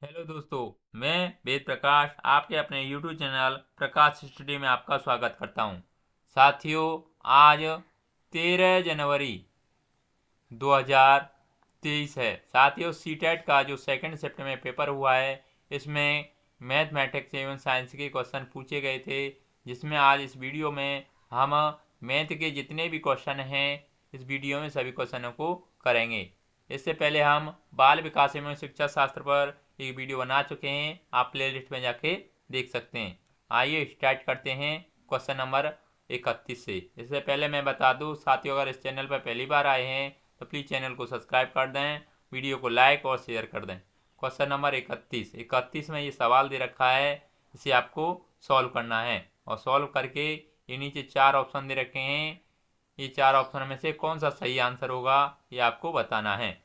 Hello दोस्तों, मैं वेद प्रकाश आपके अपने यूट्यूब चैनल प्रकाश स्टडी में आपका स्वागत करता हूं। साथियों, आज 13 जनवरी 2023 है। साथियों, सीटेट का जो सेकंड शिफ्ट में पेपर हुआ है, इसमें मैथमेटिक्स एवं साइंस के क्वेश्चन पूछे गए थे, जिसमें आज इस वीडियो में हम मैथ के जितने भी क्वेश्चन हैं इस वीडियो में सभी क्वेश्चनों को करेंगे। इससे पहले हम बाल विकास एवं शिक्षा शास्त्र पर एक वीडियो बना चुके हैं, आप प्लेलिस्ट में जाके देख सकते हैं। आइए स्टार्ट करते हैं क्वेश्चन नंबर 31 से। इससे पहले मैं बता दूं साथियों, अगर इस चैनल पर पहली बार आए हैं तो प्लीज़ चैनल को सब्सक्राइब कर दें, वीडियो को लाइक और शेयर कर दें। क्वेश्चन नंबर 31 में ये सवाल दे रखा है, इसे आपको सॉल्व करना है और सॉल्व करके ये नीचे 4 ऑप्शन दे रखे हैं, ये 4 ऑप्शन में से कौन सा सही आंसर होगा ये आपको बताना है।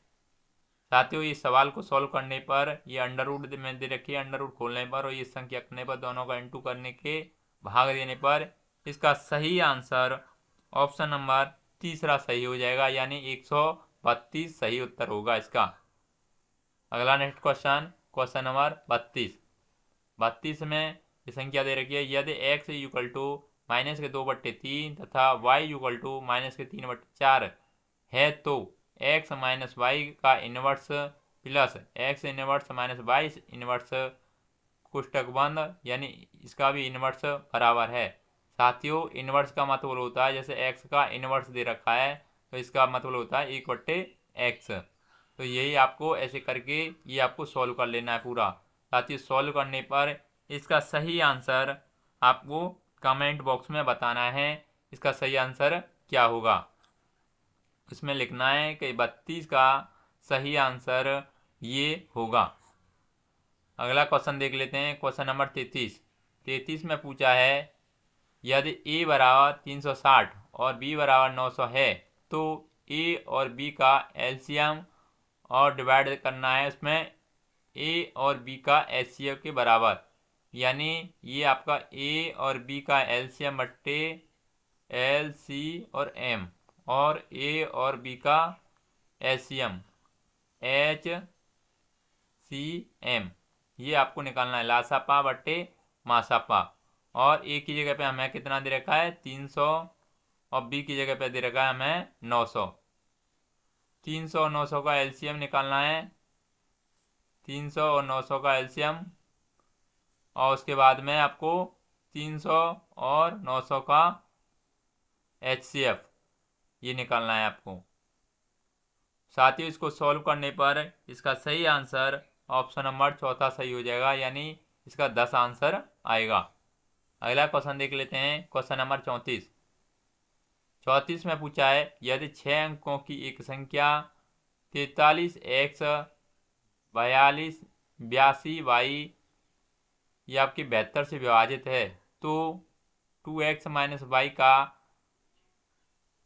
साथियों, इस सवाल को सॉल्व करने पर ये अंडर रूट में दे रखी है, अंडर रूट खोलने पर और ये संख्या करने पर दोनों का इंटू करने के भाग देने पर इसका सही आंसर ऑप्शन नंबर तीसरा सही हो जाएगा, यानी 132 सही उत्तर होगा इसका। अगला नेक्स्ट क्वेश्चन, क्वेश्चन नंबर 32 में ये संख्या दे रखी है, यदि x इक्वल टू माइनस के 2/3 तथा y इक्वल टू माइनस के 3/4 है तो x माइनस वाई का inverse plus x inverse minus y inverse कोष्टक बंद, यानी इसका भी इन्वर्स बराबर है। साथियों, इन्वर्स का मतलब होता है, जैसे x का इन्वर्स दे रखा है तो इसका मतलब होता है 1/x। तो यही आपको ऐसे करके ये आपको सॉल्व कर लेना है पूरा। साथियों, सॉल्व करने पर इसका सही आंसर आपको कमेंट बॉक्स में बताना है, इसका सही आंसर क्या होगा। इसमें लिखना है कि 32 का सही आंसर ये होगा। अगला क्वेश्चन देख लेते हैं, क्वेश्चन नंबर 33 में पूछा है, यदि a बराबर 360 और b बराबर 900 है तो a और b का एलसीएम और डिवाइड करना है उसमें a और b का एचसीएफ के बराबर, यानी ये आपका a और b का एलसीएम बट्टे एल सी और m और a और b का एचसीएम एच सी एम, ये आपको निकालना है लासापा बट्टे मासापा। और a की जगह पे हमें कितना दे रखा है 300 और b की जगह पे दे रखा है हमें 900। 300 और 900 का एलसीएम निकालना है, 300 और 900 का एलसीएम, और उसके बाद में आपको 300 और 900 का एचसीएफ ये निकालना है आपको। साथियों, इसको सॉल्व करने पर इसका सही आंसर ऑप्शन नंबर चौथा सही हो जाएगा, यानी इसका 10 आंसर आएगा। अगला क्वेश्चन देख लेते हैं, क्वेश्चन नंबर 34 में पूछा है, यदि 6 अंकों की एक संख्या 43x 42 82y ये आपकी 72 से विभाजित है तो 2x माइनस वाई का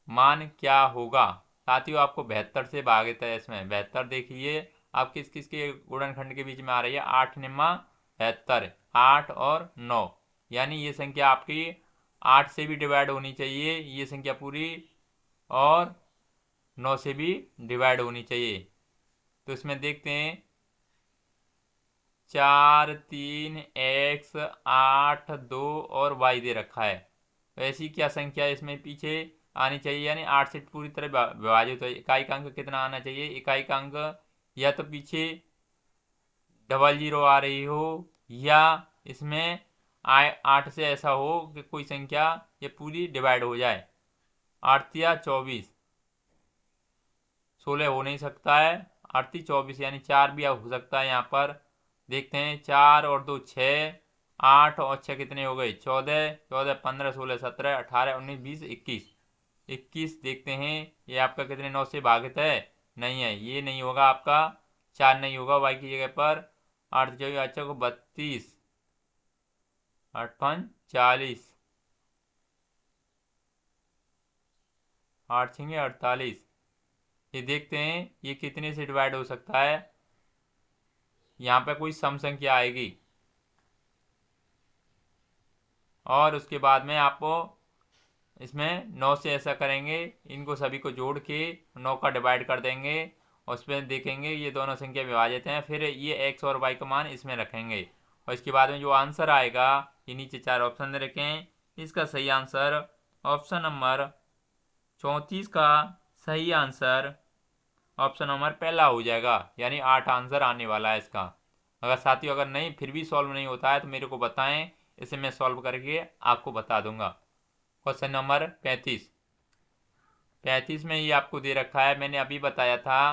मान क्या होगा। साथियों, आपको 72 से भागित है, इसमें 72 देखिए आप किस किस के गुणनखंड के बीच में आ रही है, 8 निम्मा 72, 8 और 9, यानी ये संख्या आपकी 8 से भी डिवाइड होनी चाहिए ये संख्या पूरी, और 9 से भी डिवाइड होनी चाहिए। तो इसमें देखते हैं 4 3 x 8 2 और y दे रखा है, तो ऐसी क्या संख्या इसमें पीछे आनी चाहिए, यानी 8 से पूरी तरह विभाजित हो। इकाई का अंक कितना आना चाहिए, इकाई का अंक या तो पीछे 00 आ रही हो, या इसमें 8 से ऐसा हो कि कोई संख्या ये पूरी डिवाइड हो जाए। 8 या 24, 16 हो नहीं सकता है, 8 24 यानी 4 भी हो सकता है यहाँ पर। देखते हैं 4 और 2 6, 8 और 6 कितने हो गए 14, 14 15 16 17 18 19 20 21, 21 देखते हैं ये आपका कितने 9 से भागित है, नहीं है, ये नहीं होगा आपका, 4 नहीं होगा वाई की जगह पर। 8 जो अच्छा को 32, 8 5 40, 8 6 48, ये देखते हैं ये कितने से डिवाइड हो सकता है। यहाँ पे कोई सम संख्या आएगी और उसके बाद में आपको इसमें 9 से ऐसा करेंगे, इनको सभी को जोड़ के 9 का डिवाइड कर देंगे और उसमें देखेंगे ये दोनों संख्या विभाजित हैं, फिर ये एक्स और वाई का मान इसमें रखेंगे और इसके बाद में जो आंसर आएगा, ये नीचे 4 ऑप्शन दे रखे हैं, इसका सही आंसर ऑप्शन नंबर 34 का सही आंसर ऑप्शन नंबर पहला हो जाएगा, यानी 8 आंसर आने वाला है इसका। अगर साथियों अगर नहीं फिर भी सॉल्व नहीं होता है तो मेरे को बताएं, इसे मैं सॉल्व करके आपको बता दूंगा। क्वेश्चन नंबर 35 में ये आपको दे रखा है, मैंने अभी बताया था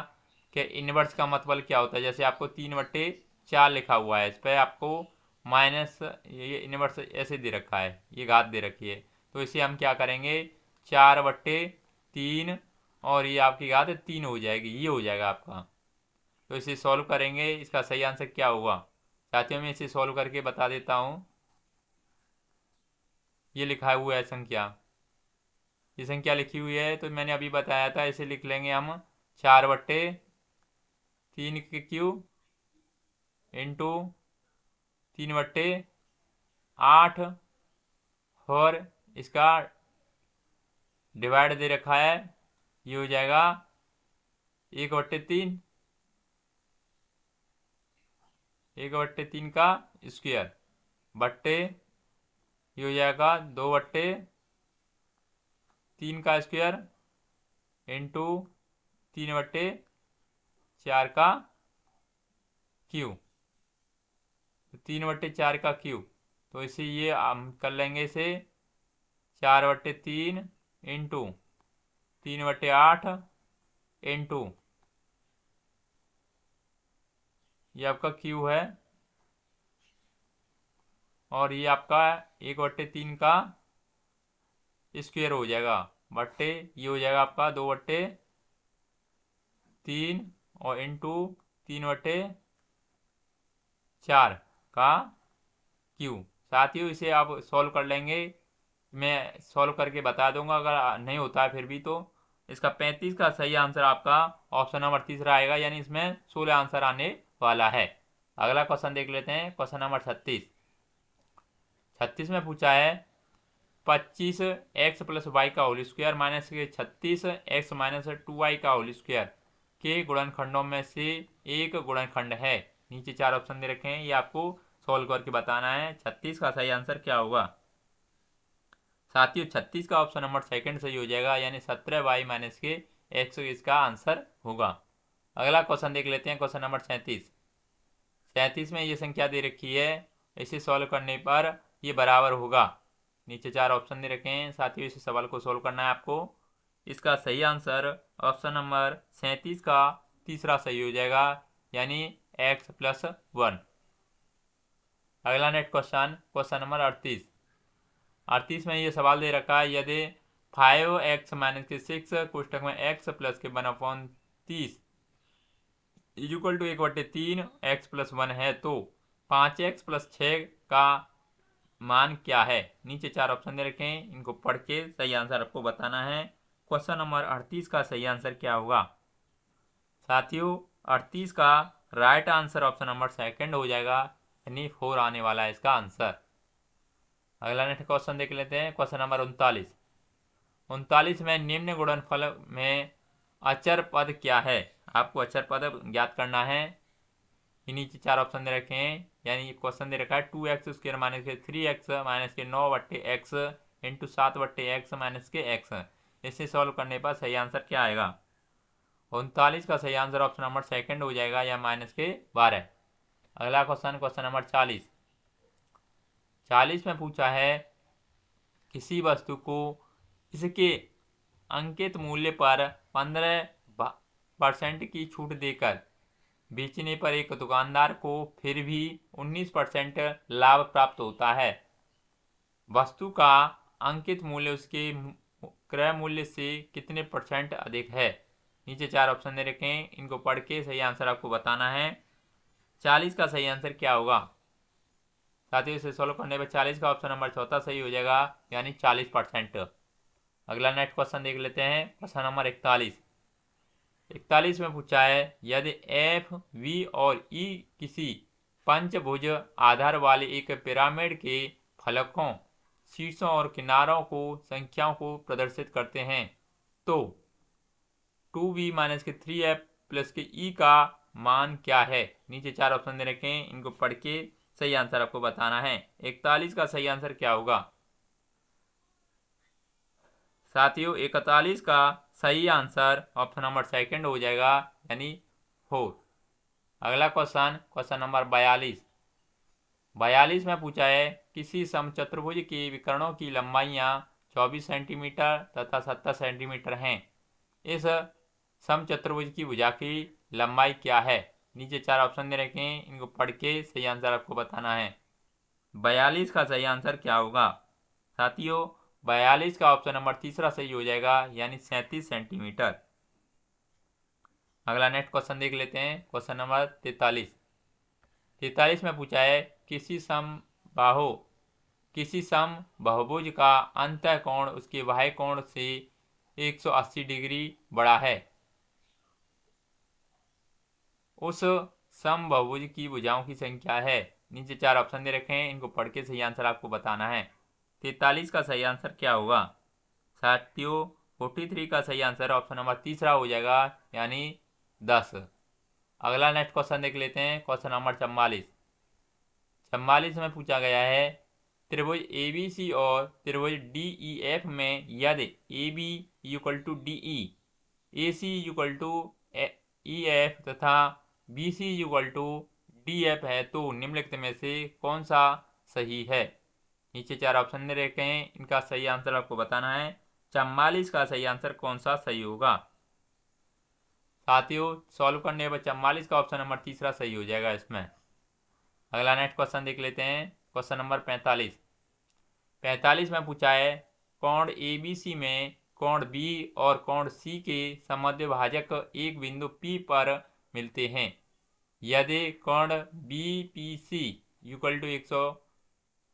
कि इनवर्स का मतलब क्या होता है। जैसे आपको 3/4 लिखा हुआ है, इस पर आपको माइनस ये इनवर्स ऐसे दे रखा है, ये घात दे रखी है, तो इसे हम क्या करेंगे 4/3 और ये आपकी घात 3 हो जाएगी, ये हो जाएगा आपका। तो इसे सॉल्व करेंगे, इसका सही आंसर क्या होगा साथियों, मैं इसे सॉल्व करके बता देता हूँ। ये लिखा हुआ है संख्या, ये संख्या लिखी हुई है, तो मैंने अभी बताया था, इसे लिख लेंगे हम 4/3 के क्यूब इंटू 3/8 और इसका डिवाइड दे रखा है, ये हो जाएगा 1/3 का स्क्वायर बट्टे ये हो जाएगा 2/3 का स्क्वायर इंटू 3/4 का क्यूब, 3/4 का क्यूब, तो इसे ये हम कर लेंगे, इसे 4/3 इंटू 3/8 इंटू ये आपका क्यू है और ये आपका 1/3 का स्क्वायर हो जाएगा बट्टे ये हो जाएगा आपका 2/3 और इंटू 3/4 का क्यू। साथियों इसे आप सॉल्व कर लेंगे, मैं सॉल्व करके बता दूंगा, अगर नहीं होता है फिर भी तो इसका 35 का सही आंसर आपका ऑप्शन नंबर तीसरा आएगा, यानी इसमें 16 आंसर आने वाला है। अगला क्वेश्चन देख लेते हैं, क्वेश्चन नंबर 36 में पूछा है 25x + y का whole square minus 36x - 2y का होल स्क्वायर के गुणनखंडों में से एक गुणनखंड है। नीचे 4 ऑप्शन दे रखे हैं, ये आपको सॉल्व करके बताना है। 36 का सही आंसर क्या होगा साथियों, 36 का ऑप्शन नंबर सेकंड सही हो जाएगा, यानी 17y - x इसका आंसर होगा। अगला क्वेश्चन देख लेते हैं, क्वेश्चन नंबर 37 में ये संख्या दे रखी है, इसे सॉल्व करने पर ये बराबर होगा। नीचे 4 ऑप्शन दे रखे हैं, साथियों इस सवाल को सॉल्व करना है आपको। इसका सही आंसर ऑप्शन नंबर 37 का तीसरा सही हो जाएगा, यानी x + 1। अगला नेक्स्ट क्वेश्चन नंबर 38 में ये सवाल दे रखा है, यदि 5x - 6 कोष्टक में x + 1/30 = 1/3 x + 1 है, तो 5x + 6 का मान क्या है। नीचे 4 ऑप्शन दे रखे हैं, इनको पढ़ के सही आंसर आपको बताना है। क्वेश्चन नंबर 38 का सही आंसर क्या होगा साथियों, 38 का right answer option number second हो जाएगा, यानी 4 आने वाला है इसका आंसर। अगला नेक्स्ट क्वेश्चन देख लेते हैं, क्वेश्चन नंबर 39 में निम्न गुणनफल में अचर पद क्या है। आपको अचर पद ज्ञात करना है। ये नीचे 4 ऑप्शन दे रखे हैं, यानी क्वेश्चन दे रखा है 2x² - 3x - 9/x into 7/x - x। इसे सॉल्व करने पर सही आंसर क्या आएगा। 39 का सही आंसर ऑप्शन नंबर सेकंड हो जाएगा, या -12। अगला क्वेश्चन नंबर 40 में पूछा है, किसी वस्तु को इसके अंकित मूल्य पर 15% की छूट देकर बेचने पर एक दुकानदार को फिर भी 19% लाभ प्राप्त होता है। वस्तु का अंकित मूल्य उसके क्रय मूल्य से कितने % अधिक है। नीचे 4 ऑप्शन दे रखे हैं, इनको पढ़ के सही आंसर आपको बताना है। 40 का सही आंसर क्या होगा साथियों, इसे सॉल्व करने पर 40 का ऑप्शन नंबर चौथा सही हो जाएगा, यानी 40%। अगला नेक्स्ट क्वेश्चन देख लेते हैं, क्वेश्चन नंबर 41 में पूछा है, यदि एफ वी और ई किसी पंचभुज आधार वाले एक पिरामिड के फलकों, शीर्षों और किनारों को संख्याओं को प्रदर्शित करते हैं, तो 2v - 3f प्लस के ई का मान क्या है। नीचे 4 ऑप्शन दे रखे हैं, इनको पढ़ के सही आंसर आपको बताना है। 41 का सही आंसर क्या होगा साथियों? 41 का सही आंसर ऑप्शन नंबर सेकंड हो जाएगा, यानी 4। अगला क्वेश्चन नंबर 42 में पूछा है किसी समचतुर्भुज के विकर्णों की लंबाइयाँ 24 सेंटीमीटर तथा 70 सेंटीमीटर हैं। इस समचतुर्भुज की भुजा की लंबाई क्या है? नीचे 4 ऑप्शन दे रखे हैं, इनको पढ़ के सही आंसर आपको बताना है। 42 का सही आंसर क्या होगा साथियों? 42 का ऑप्शन नंबर तीसरा सही हो जाएगा, यानी 37 सेंटीमीटर। अगला नेक्स्ट क्वेश्चन देख लेते हैं, क्वेश्चन नंबर 43 में पूछा है किसी समबाहुभुज का अंतः कोण उसके बाह्य कोण से 180 डिग्री बड़ा है। उस समबाहुभुज की भुजाओं की संख्या है। नीचे 4 ऑप्शन दे रखे हैं, इनको पढ़ के सही आंसर आपको बताना है। 43 का सही आंसर क्या होगा साथियों? 43 का सही आंसर ऑप्शन नंबर तीसरा हो जाएगा, यानी 10। अगला नेक्स्ट क्वेश्चन देख लेते हैं, क्वेश्चन नंबर 44 में पूछा गया है त्रिभुज ABC और त्रिभुज DEF में यदि AB = DE, AC = EF तथा BC = DF है तो निम्नलिखित में से कौन सा सही है? नीचे 4 ऑप्शन दे रखे हैं, इनका सही आंसर आपको बताना है। 44 का सही आंसर कौन सा सही होगा साथियों? सॉल्व करने पर 44 का ऑप्शन नंबर तीसरा सही हो जाएगा इसमें। अगला नेक्स्ट क्वेश्चन देख लेते हैं, क्वेश्चन नंबर 45 में पूछा है कोण ABC में कोण B और कोण C के समद्विभाजक एक बिंदु P पर मिलते हैं। यदि कोण BPC =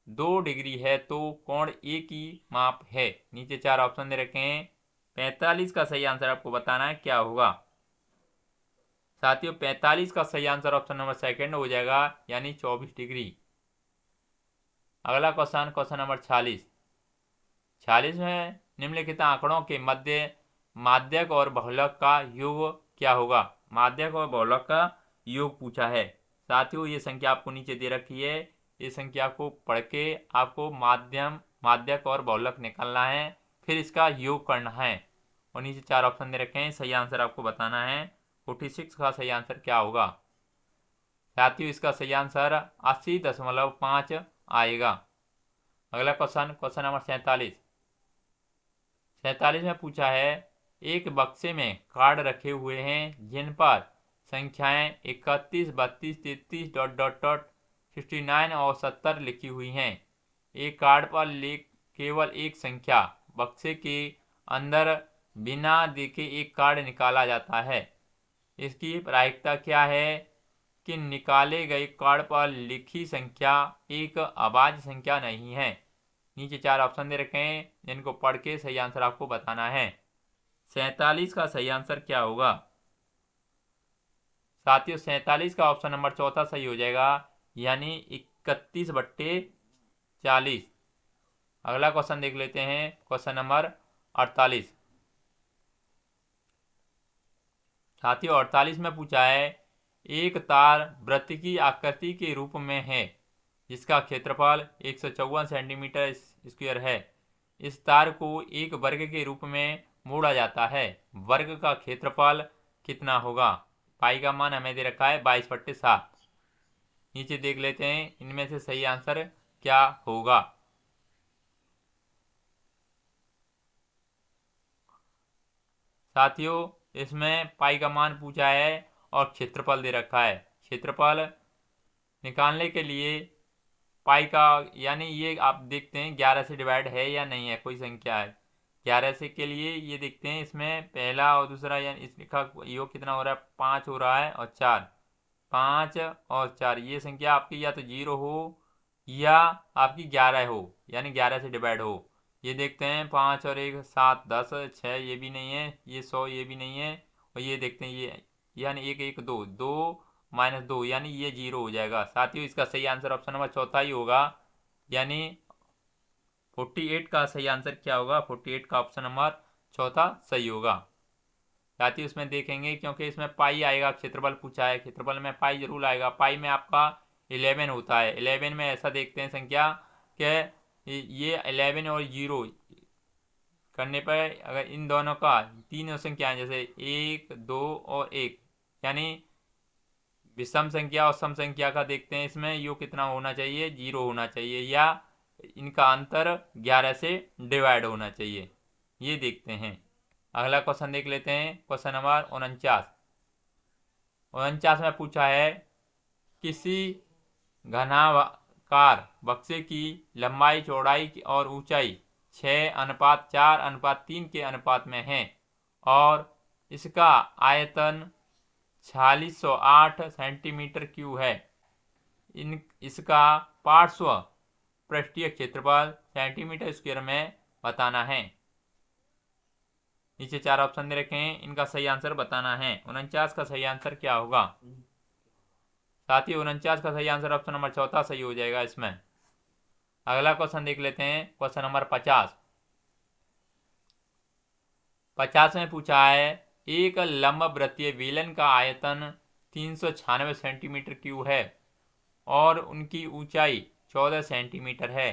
102 डिग्री है तो कोण A की माप है। नीचे 4 ऑप्शन दे रखे हैं, 45 का सही आंसर आपको बताना है क्या होगा साथियों? 45 का सही आंसर ऑप्शन नंबर सेकंड हो जाएगा, यानी 24 डिग्री। अगला क्वेश्चन नंबर 46 में निम्नलिखित आंकड़ों के मध्य माध्यक और बहुलक का योग क्या होगा? माध्यक और बहुलक का योग पूछा है साथियों। ये संख्या आपको नीचे दे रखी है, इस संख्या को पढ़ के आपको माध्यक और बहुलक निकालना है, फिर इसका योग करना है। और नीचे 4 ऑप्शन दे रखे हैं, सही आंसर आपको बताना है। 46 का सही आंसर क्या होगा साथियों? इसका सही आंसर 80.5 आएगा। अगला क्वेश्चन नंबर 47 में पूछा है एक बक्से में कार्ड रखे हुए हैं जिन पर संख्याएं 31, 32, 33 ... 69 और 70 लिखी हुई हैं। एक कार्ड पर केवल एक संख्या बक्से के अंदर बिना देखे एक कार्ड निकाला जाता है। इसकी प्रायिकता क्या है कि निकाले गए कार्ड पर लिखी संख्या एक अभाज्य संख्या नहीं है। नीचे 4 ऑप्शन दे रखे हैं, जिनको पढ़ के सही आंसर आपको बताना है। 47 का सही आंसर क्या होगा साथियों? 47 का ऑप्शन नंबर चौथा सही हो जाएगा, यानी 31/40। अगला क्वेश्चन देख लेते हैं, क्वेश्चन नंबर 48 साथियों। 48 में पूछा है एक तार वृत्त की आकृति के रूप में है जिसका क्षेत्रफल 154 सेंटीमीटर स्क्वायर है। इस तार को एक वर्ग के रूप में मोड़ा जाता है। वर्ग का क्षेत्रफल कितना होगा? पाई का मान हमें दे रखा है 22/7। नीचे देख लेते हैं इनमें से सही आंसर क्या होगा साथियों। इसमें पाई का मान पूछा है और क्षेत्रफल दे रखा है। क्षेत्रफल निकालने के लिए पाई का, यानी ये आप देखते हैं 11 से डिवाइड है या नहीं है, कोई संख्या है 11 से के लिए ये देखते हैं इसमें पहला और दूसरा, यानी इसका योग कितना हो रहा है 5 हो रहा है और 4, 5 और 4 ये संख्या आपकी या तो 0 हो या आपकी 11 हो, यानी 11 से डिवाइड हो। ये देखते हैं 5 और 1 7 10 6 ये भी नहीं है, ये 100 ये भी नहीं है, और ये देखते हैं ये यानी 1 1 2 2 -2 यानी ये 0 हो जाएगा। साथियों इसका सही आंसर ऑप्शन नंबर चौथा ही होगा, यानी 48 का सही आंसर क्या होगा? 48 का ऑप्शन नंबर चौथा सही होगा। साथ ही उसमें देखेंगे, क्योंकि इसमें पाई आएगा, क्षेत्रफल पूछा है, क्षेत्रफल में पाई जरूर आएगा। पाई में आपका 11 होता है। 11 में ऐसा देखते हैं संख्या कि ये 11 और 0 करने पर अगर इन दोनों का तीनों संख्याएं जैसे 1, 2 और 1 यानी विषम संख्या और सम संख्या का देखते हैं, इसमें यो कितना होना चाहिए, 0 होना चाहिए, या इनका अंतर 11 से डिवाइड होना चाहिए, ये देखते हैं। अगला क्वेश्चन देख लेते हैं, क्वेश्चन नंबर 49। 49 में पूछा है किसी घनाकार बक्से की लंबाई, चौड़ाई और ऊंचाई 6:4:3 के अनुपात में है और इसका आयतन 4608 सेंटीमीटर क्यूब है। इसका पार्श्व पृष्ठीय क्षेत्रफल सेंटीमीटर स्क्वायर में बताना है। नीचे 4 ऑप्शन दे रखे हैं, इनका सही आंसर बताना है। 49 का सही आंसर क्या होगा? साथ ही 49 का सही आंसर ऑप्शन नंबर 4 सही हो जाएगा इसमें। अगला क्वेश्चन देख लेते हैं, क्वेश्चन नंबर 50। 50 में पूछा है एक लंबवृत्तीय बेलन का आयतन 396 सेंटीमीटर क्यूब है और उनकी ऊंचाई 14 सेंटीमीटर है।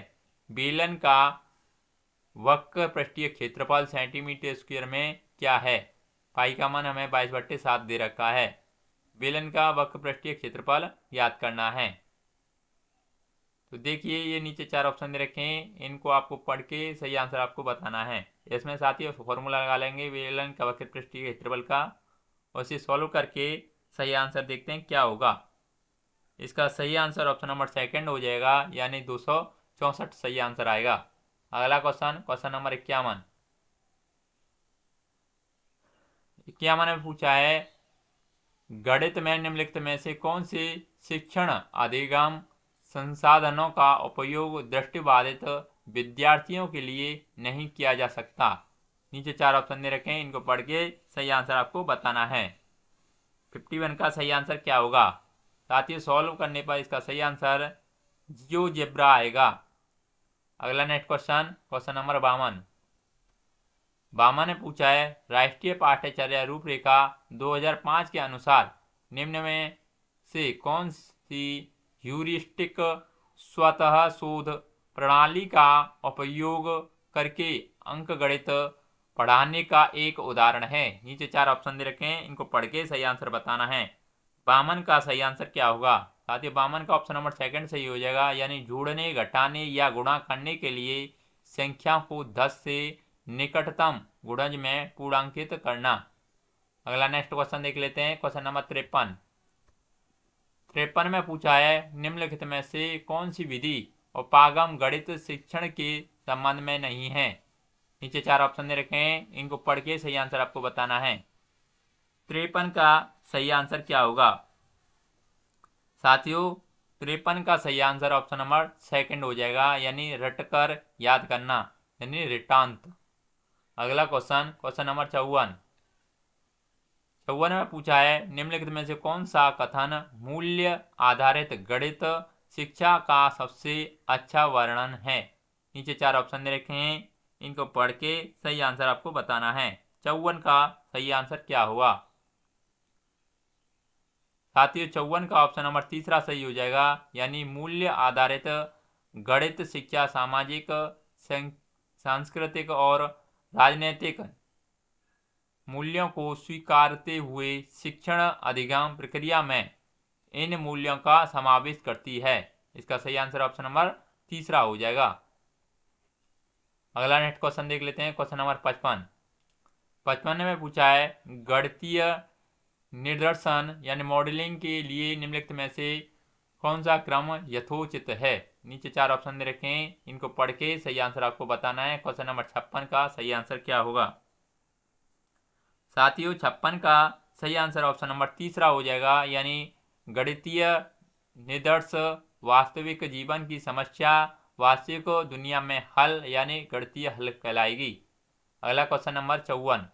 बेलन का वक्र पृष्ठीय क्षेत्रफल सेंटीमीटर स्क्वायर में क्या है? पाई का मान हमें 22/7 दे रखा है। बेलन का वक्र पृष्ठीय क्षेत्रफल याद करना है। तो देखिए ये नीचे 4 ऑप्शन दे रखे हैं, इनको आपको पढ़ के सही आंसर आपको बताना है। इसमें साथ ही फॉर्मूला लगा लेंगे बेलन का वक्र पृष्ठीय क्षेत्रफल का और इसे सॉल्व करके सही आंसर देखते हैं क्या होगा। इसका सही आंसर ऑप्शन नंबर 2 हो जाएगा, यानी 264 सही आंसर आएगा। अगला क्वेश्चन, क्वेश्चन नंबर 51। 51 में पूछा है गणित में निम्नलिखित में से कौन से शिक्षण अधिगम संसाधनों का उपयोग दृष्टिबाधित विद्यार्थियों के लिए नहीं किया जा सकता? नीचे 4 ऑप्शन दे रखे हैं, इनको पढ़ के सही आंसर आपको बताना है। 51 का सही आंसर क्या होगा? साथ ही सॉल्व करने पर इसका सही आंसर जियोजेब्रा आएगा। अगला नेक्स्ट क्वेश्चन, क्वेश्चन नंबर 52। 52 ने पूछा है राष्ट्रीय पाठ्यचर्या रूपरेखा 2005 के अनुसार निम्न में से कौन सी ह्यूरिस्टिक स्वतः शोध प्रणाली का उपयोग करके अंकगणित पढ़ाने का एक उदाहरण है? नीचे 4 ऑप्शन दे रखे हैं, इनको पढ़ के सही आंसर बताना है। 52 का सही आंसर क्या होगा? साथ ही 52 का ऑप्शन नंबर 2 सही हो जाएगा, यानी जोड़ने, घटाने या गुणा करने के लिए संख्या को 10 से निकटतम गुणज में पूर्णांकित करना। अगला नेक्स्ट क्वेश्चन देख लेते हैं, क्वेश्चन नंबर 53। 53 में पूछा है निम्नलिखित में से कौन सी विधि उपागम गणित शिक्षण के संबंध में नहीं है? नीचे 4 ऑप्शन दे रखे हैं, इनको पढ़ के सही आंसर आपको बताना है। 53 का सही आंसर क्या होगा? साथियों 53 का सही आंसर ऑप्शन नंबर 2 हो जाएगा, यानी रटकर याद करना, यानी रिटांत। अगला क्वेश्चन, क्वेश्चन नंबर 54। 54 में पूछा है निम्नलिखित में से कौन सा कथन मूल्य आधारित गणित शिक्षा का सबसे अच्छा वर्णन है? नीचे 4 ऑप्शन दे रखे हैं, इनको पढ़ के सही आंसर आपको बताना है। 54 का सही आंसर क्या होगा? साथियों 54 का ऑप्शन नंबर 3 सही हो जाएगा, यानी मूल्य आधारित गणित शिक्षा सामाजिक, सांस्कृतिक और राजनीतिक मूल्यों को स्वीकारते हुए शिक्षण अधिगम प्रक्रिया में इन मूल्यों का समावेश करती है। इसका सही आंसर ऑप्शन नंबर 3 हो जाएगा। अगला नेक्स्ट क्वेश्चन देख लेते हैं, क्वेश्चन नंबर 55। 55 में पूछा है गणितीय निर्देशन यानी मॉडलिंग के लिए निम्नलिखित में से कौन सा क्रम यथोचित है? नीचे 4 ऑप्शन दे रखे हैं, इनको पढ़ के सही आंसर आपको बताना है। क्वेश्चन नंबर 56 का सही आंसर क्या होगा? साथियों 56 का सही आंसर ऑप्शन नंबर 3 हो जाएगा, यानी गणितीय निदर्श वास्तविक जीवन की समस्या वास्तविक दुनिया में हल, यानी गणितीय हल कहलाएगी। अगला क्वेश्चन नंबर 54।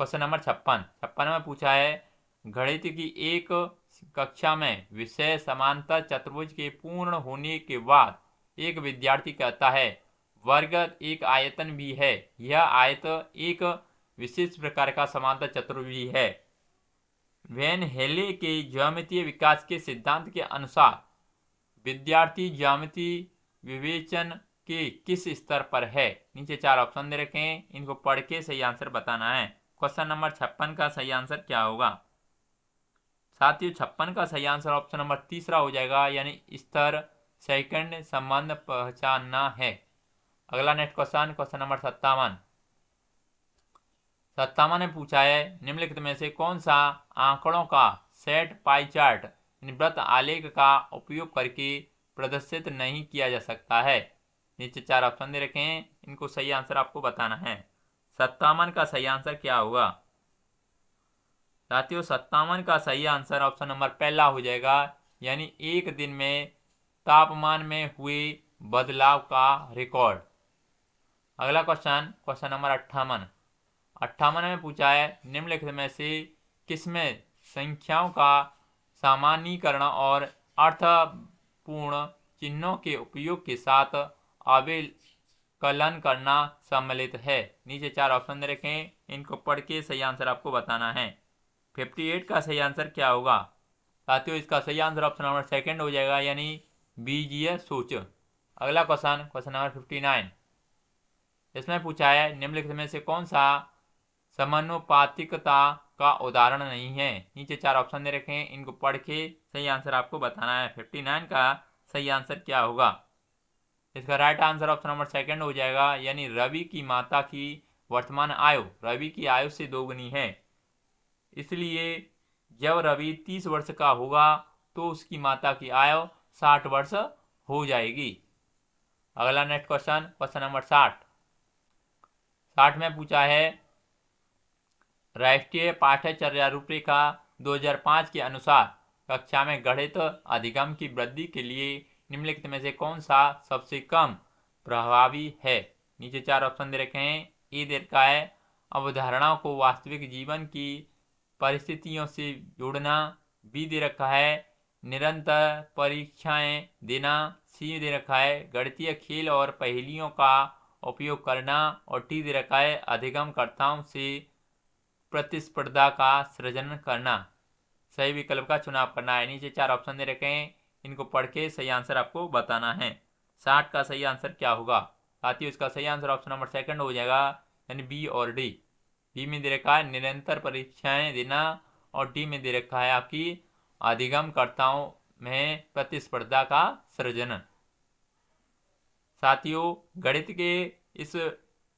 क्वेश्चन नंबर 56 में पूछा है गणित की एक कक्षा में विषय समांतर चतुर्भुज के पूर्ण होने के बाद एक विद्यार्थी कहता है वर्ग एक आयतन भी है, यह आयत एक विशेष प्रकार का समांतर चतुर्भुज है। वैन हेले के ज्यामितीय विकास के सिद्धांत के अनुसार विद्यार्थी ज्यामिति विवेचन के किस स्तर पर है? नीचे 4 ऑप्शन दे रखे हैं, इनको पढ़ के सही आंसर बताना है। क्वेश्चन नंबर 56 का सही आंसर क्या होगा? साथियों 56 का सही आंसर ऑप्शन नंबर तीसरा हो जाएगा, यानी स्तर सेकंड संबंध पहचानना है। अगला नेक्स्ट क्वेश्चन नंबर 57 में पूछा है निम्नलिखित में से कौन सा आंकड़ों का सेट पाई चार्ट वृत्त आलेख का उपयोग करके प्रदर्शित नहीं किया जा सकता है? नीचे 4 ऑप्शन दे रखे हैं, इनको सही आंसर आपको बताना है। 57 का सही आंसर क्या होगा? साथियों 57 का सही आंसर ऑप्शन नंबर पहला हो जाएगा, यानी एक दिन में तापमान में हुए बदलाव का रिकॉर्ड। अगला क्वेश्चन नंबर 58 में पूछा है निम्नलिखित में से किसमें संख्याओं का सामान्यीकरण और अर्थपूर्ण चिन्हों के उपयोग के साथ अवकलन करना सम्मिलित है? नीचे 4 ऑप्शन दे रखें, इनको पढ़ के सही आंसर आपको बताना है। 58 का सही आंसर क्या होगा? साथियों इसका सही आंसर ऑप्शन नंबर सेकंड हो जाएगा, यानी बीजीय सोच। अगला क्वेश्चन नंबर 59, इसमें पूछा है निम्नलिखित में से कौन सा समानुपातिकता का उदाहरण नहीं है? नीचे 4 ऑप्शन दे रखे हैं, इनको पढ़ के सही आंसर आपको बताना है। 59 का सही आंसर क्या होगा? इसका right answer option number second हो जाएगा, यानी रवि की माता की वर्तमान आयु रवि की आयु से दोगुनी है, इसलिए जब रवि 30 वर्ष का होगा तो उसकी माता की आयु 60 वर्ष हो जाएगी। अगला नेक्स्ट क्वेश्चन नंबर 60 में पूछा है राष्ट्रीय पाठ्यचर्या रूपरेखा 2005 के अनुसार कक्षा में गणित अधिगम की वृद्धि के लिए निम्नलिखित में से कौन सा सबसे कम प्रभावी है? नीचे 4 ऑप्शन दे रखे हैं, ए दे रखा है अवधारणाओं को वास्तविक जीवन की परिस्थितियों से जोड़ना, बी दे रखा है निरंतर परीक्षाएं देना, सी दे रखा है गणितीय खेल और पहेलियों का उपयोग करना, और टी दे रखा है अधिगमकर्ताओं से प्रतिस्पर्धा का सृजन करना। सही विकल्प का चुनाव करना है। नीचे 4 ऑप्शन दे रखे हैं, इनको पढ़ के सही आंसर आपको बताना है। 60 का सही आंसर क्या होगा? साथियों इसका सही आंसर ऑप्शन नंबर सेकंड हो जाएगा, यानी बी और डी। बी में दे रखा है निरंतर परीक्षाएं देना, और डी में दे रखा है आपकी अधिगमकर्ताओं में प्रतिस्पर्धा का सृजन। साथियों गणित के इस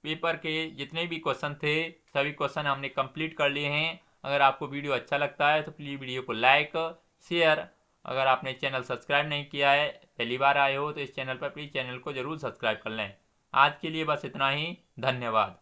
पेपर के जितने भी क्वेश्चन थे सभी क्वेश्चन हमने कंप्लीट कर लिए हैं। अगर आपको वीडियो अच्छा लगता है तो प्लीज़ वीडियो को लाइक शेयर, अगर आपने चैनल सब्सक्राइब नहीं किया है, पहली बार आए हो तो इस चैनल पर प्लीज़ चैनल को ज़रूर सब्सक्राइब कर लें। आज के लिए बस इतना ही, धन्यवाद।